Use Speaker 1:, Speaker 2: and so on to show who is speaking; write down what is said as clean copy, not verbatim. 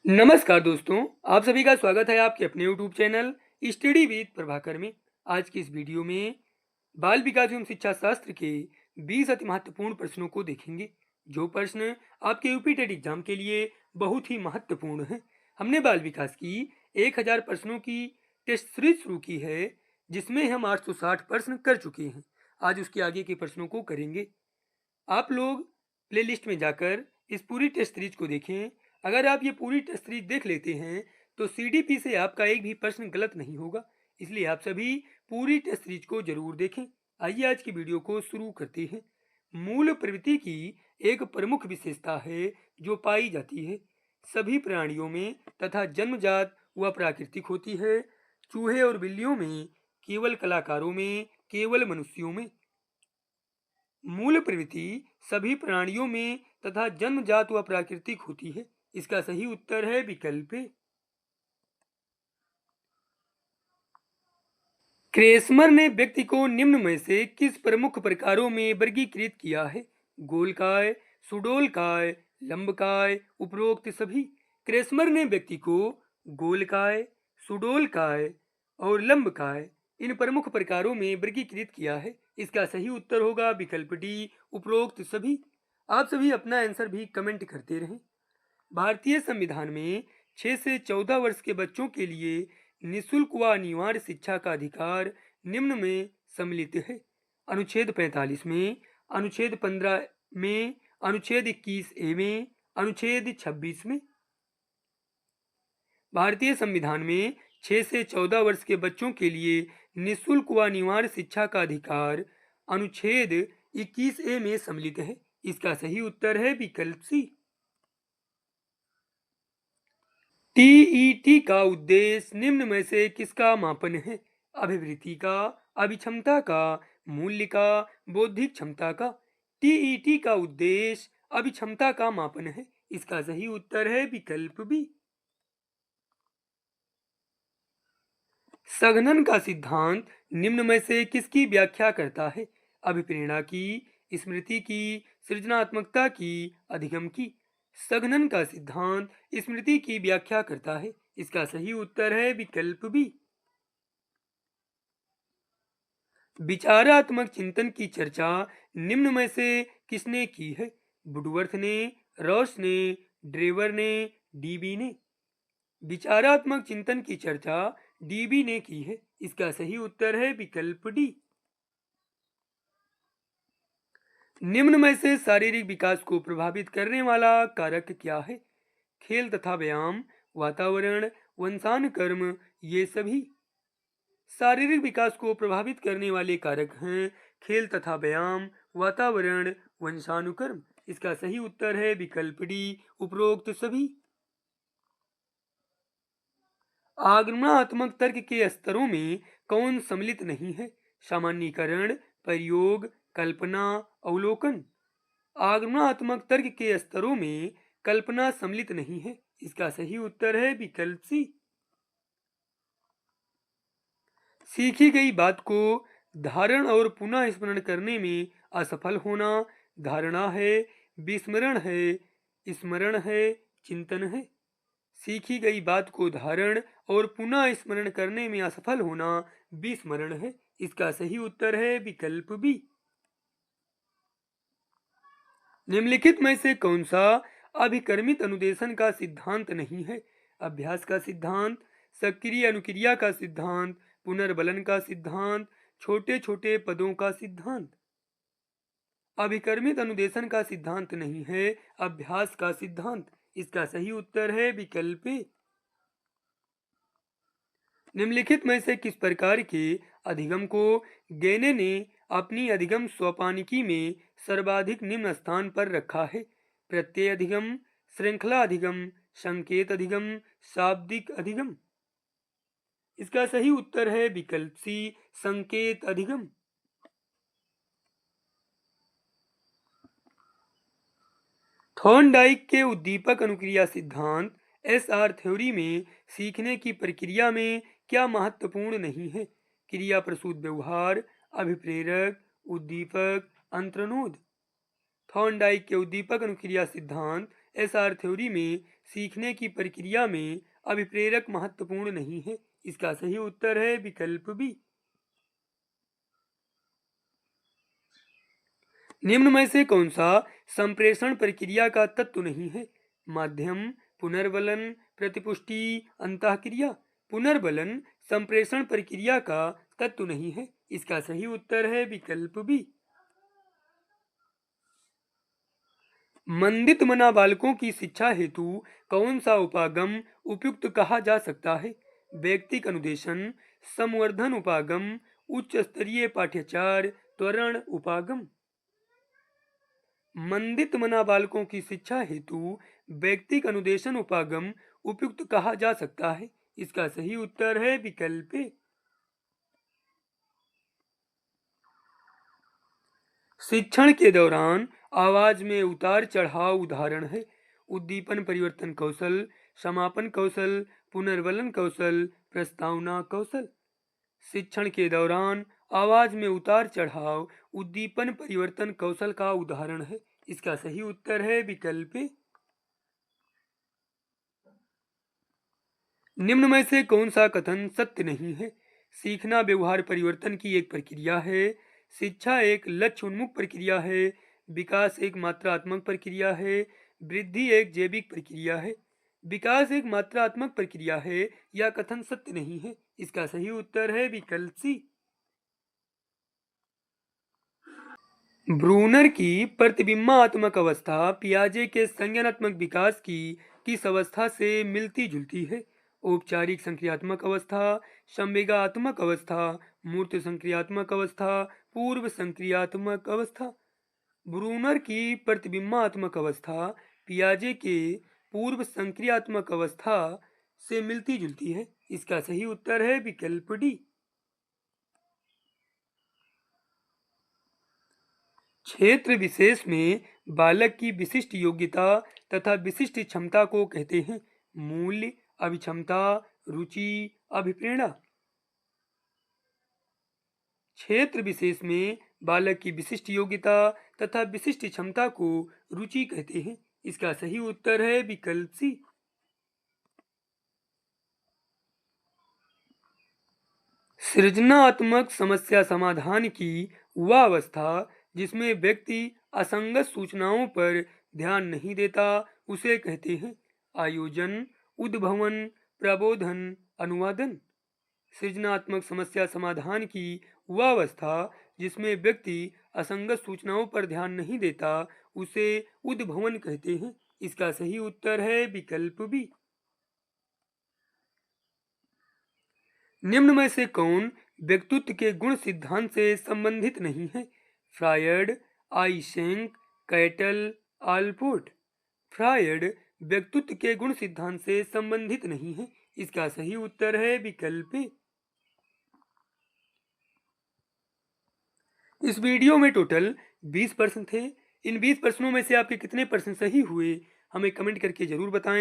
Speaker 1: नमस्कार दोस्तों, आप सभी का स्वागत है आपके अपने YouTube channel study with Prabhakar में। आज की इस वीडियो में बाल विकास एवं शिक्षा शास्त्र के 20 अति महत्वपूर्ण प्रश्नों को देखेंगे, जो प्रश्न आपके यूपी टेट एग्जाम के लिए बहुत ही महत्वपूर्ण हैं। हमने बाल विकास की 1000 प्रश्नों की टेस्ट सीरीज शुरू की है, जिसमें हम 860 प्रश्न कर चुके हैं। आज उसके आगे के प्रश्नों को करेंगे। आप लोग प्लेलिस्ट में जाकर इस पूरी टेस्ट सीरीज को देखें। अगर आप ये पूरी टेस्ट सीरीज देख लेते हैं तो सीडीपी से आपका एक भी प्रश्न गलत नहीं होगा, इसलिए आप सभी पूरी टेस्ट सीरीज को जरूर देखें। आइए आज की वीडियो को शुरू करते हैं। मूल प्रवृत्ति की एक प्रमुख विशेषता है जो पाई जाती है सभी प्राणियों में तथा जन्मजात व प्राकृतिक होती है। चूहे और बिल्लियों में, केवल कलाकारों में, केवल मनुष्यों में। मूल प्रवृत्ति सभी प्राणियों में तथा जन्मजात व प्राकृतिक होती है। इसका सही उत्तर है विकल्प ए। क्रेसमर ने व्यक्ति को निम्न में से किस प्रमुख प्रकारों में वर्गीकृत किया है? गोलकाय, सुडोलकाय, लंबकाय, उपरोक्त सभी। क्रेसमर ने व्यक्ति को गोलकाय, सुडोलकाय और लंबकाय इन प्रमुख प्रकारों में वर्गीकृत किया है। इसका सही उत्तर होगा विकल्प डी, उपरोक्त सभी। आप सभी अपना आंसर भी कमेंट करते रहें। भारतीय संविधान में 6 से 14 वर्ष के बच्चों के लिए निःशुल्क व अनिवार्य शिक्षा का अधिकार निम्न में सम्मिलित है। अनुच्छेद 45 में, अनुच्छेद 15 में, अनुच्छेद 21 ए में, अनुच्छेद 26 में। भारतीय संविधान में 6 से 14 वर्ष के बच्चों के लिए निःशुल्क व अनिवार्य शिक्षा का अधिकार अनुच्छेद 21 ए में सम्मिलित है। इसका सही उत्तर है विकल्प सी। टीईटी का उद्देश्य निम्न में से किसका मापन है? अभिवृद्धि का, अभिक्षमता का, मूल्य का, बौद्धिक क्षमता का। टीईटी का उद्देश्य अभिक्षमता का मापन है। इसका सही उत्तर है विकल्प बी। संघनन का सिद्धांत निम्न में से किसकी व्याख्या करता है? अभिप्रेरणा की, स्मृति की, सृजनात्मकता की, अधिगम की। संघनन का सिद्धांत स्मृति की व्याख्या करता है। इसका सही उत्तर है विकल्प बी। विचारात्मक चिंतन की चर्चा निम्न में से किसने की है? वुडवर्थ ने, रॉस ने, ड्रेवर ने, डीबी ने। विचारात्मक चिंतन की चर्चा डीबी ने की है। इसका सही उत्तर है विकल्प डी। निम्न में से शारीरिक विकास को प्रभावित करने वाला कारक क्या है? खेल तथा व्यायाम, वातावरण, वंशानुक्रम, ये सभी। शारीरिक विकास को प्रभावित करने वाले कारक हैं खेल तथा व्यायाम, वातावरण, वंशानुक्रम। इसका सही उत्तर है विकल्प डी, उपरोक्त सभी। आगमनात्मक तर्क के स्तरों में कौन सम्मिलित नहीं है? सामान्यीकरण, प्रयोग, कल्पना, अवलोकन। आगमनात्मक तर्क के स्तरों में कल्पना सम्मिलित नहीं है। इसका सही उत्तर है विकल्प सी। सीखी गई बात को धारण और पुनः स्मरण करने में असफल होना धारणा है, विस्मरण है, स्मरण है, चिंतन है। सीखी गई बात को धारण और पुनः स्मरण करने में असफल होना विस्मरण है। इसका सही उत्तर है विकल्प बी। निम्नलिखित में से कौन सा अभिकर्मित अनुदेशन का सिद्धांत नहीं है? अभ्यास का सिद्धांत, सक्रिय अनुक्रिया का सिद्धांत, पुनर्बलन का सिद्धांत, छोटे छोटे पदों का सिद्धांत। अभिकर्मित अनुदेशन का सिद्धांत नहीं है, अभ्यास का सिद्धांत। इसका सही उत्तर है विकल्प ए। निम्नलिखित में से किस प्रकार के अधिगम को गैने ने अपनी अधिगम सोपानिकी में सर्वाधिक निम्न स्थान पर रखा है? प्रत्यय अधिगम, श्रृंखला अधिगम, संकेत अधिगम, शाब्दिक अधिगम। इसका सही उत्तर है विकल्प सी, संकेत अधिगम। थॉर्नडाइक के उद्दीपक अनुक्रिया सिद्धांत एसआर थ्योरी में सीखने की प्रक्रिया में क्या महत्वपूर्ण नहीं है? क्रिया प्रसूत व्यवहार, अभिप्रेरक, उद्दीपक, अंतर्नोद। थॉर्नडाइक के उद्दीपक अनुक्रिया सिद्धांत एसआर थ्योरी में सीखने की प्रक्रिया में अभिप्रेरक महत्वपूर्ण नहीं है। इसका सही उत्तर है विकल्प बी। निम्न में से कौन सा संप्रेषण प्रक्रिया का तत्व नहीं है? माध्यम, पुनर्बलन, प्रतिपुष्टि, अंतःक्रिया। पुनर्बलन संप्रेषण प्रक्रिया का तत्व नहीं है। इसका सही उत्तर है विकल्प बी। मंदित मना बालकों की शिक्षा हेतु कौन सा उपागम उपयुक्त कहा जा सकता है? व्यक्तिक अनुदेशन, संवर्धन उपागम, उच्च स्तरीय पाठ्याचार, त्वरण उपागम। मंदित मना बालकों की शिक्षा हेतु व्यक्तिक अनुदेशन उपागम उपयुक्त कहा जा सकता है। इसका सही उत्तर है विकल्प ए। शिक्षण के दौरान आवाज में उतार चढ़ाव उदाहरण है। उद्दीपन परिवर्तन कौशल, समापन कौशल, पुनर्बलन कौशल, प्रस्तावना कौशल। शिक्षण के दौरान आवाज में उतार चढ़ाव उद्दीपन परिवर्तन कौशल का उदाहरण है। इसका सही उत्तर है विकल्प ए। निम्न में से कौन सा कथन सत्य नहीं है? सीखना व्यवहार परिवर्तन की एक प्रक्रिया है। शिक्षा एक लक्ष्य उन्मुख प्रक्रिया है। विकास एक मात्रात्मक प्रक्रिया है। वृद्धि एक जैविक प्रक्रिया है। विकास एक मात्रात्मक प्रक्रिया है। यह कथन सत्य नहीं है। इसका सही उत्तर है विकल्प सी। ब्रूनर की प्रतिबिंबात्मक अवस्था पियाजे के संज्ञानात्मक विकास की किस अवस्था से मिलती जुलती है? औपचारिक संक्रियात्मक अवस्था, संवेगात्मक अवस्था, मूर्त संक्रियात्मक अवस्था, पूर्व संक्रियात्मक अवस्था। ब्रूनर की प्रतिबिंबात्मक अवस्था पियाजे के पूर्व संक्रियात्मक अवस्था से मिलती जुलती है। इसका सही उत्तर है विकल्प डी। क्षेत्र विशेष में बालक की विशिष्ट योग्यता तथा विशिष्ट क्षमता को कहते हैं। मूल्य, अभिक्षमता, रुचि, अभिप्रेरणा। क्षेत्र विशेष में बालक की विशिष्ट योग्यता तथा विशिष्ट क्षमता को रुचि कहते हैं। इसका सही उत्तर है विकल्प सी। सृजनात्मक समस्या समाधान की वह अवस्था जिसमें व्यक्ति असंगत सूचनाओं पर ध्यान नहीं देता उसे कहते हैं आयोजन, उद्भवन, प्रबोधन, अनुवादन। सृजनात्मक समस्या समाधान की वह अवस्था जिसमें व्यक्ति असंगत सूचनाओं पर ध्यान नहीं देता उसे उद्भवन कहते हैं। इसका सही उत्तर है विकल्प बी। निम्न में से कौन व्यक्तित्व के गुण सिद्धांत से संबंधित नहीं है? Freud, Eysenck, Cattell, Allport. Freud व्यक्तित्व के गुण सिद्धांत से संबंधित नहीं है। इसका सही उत्तर है विकल्प ए। इस वीडियो में टोटल 20 प्रश्न थे। इन 20 प्रश्नों में से आपके कितने प्रश्न सही हुए हमें कमेंट करके जरूर बताएं।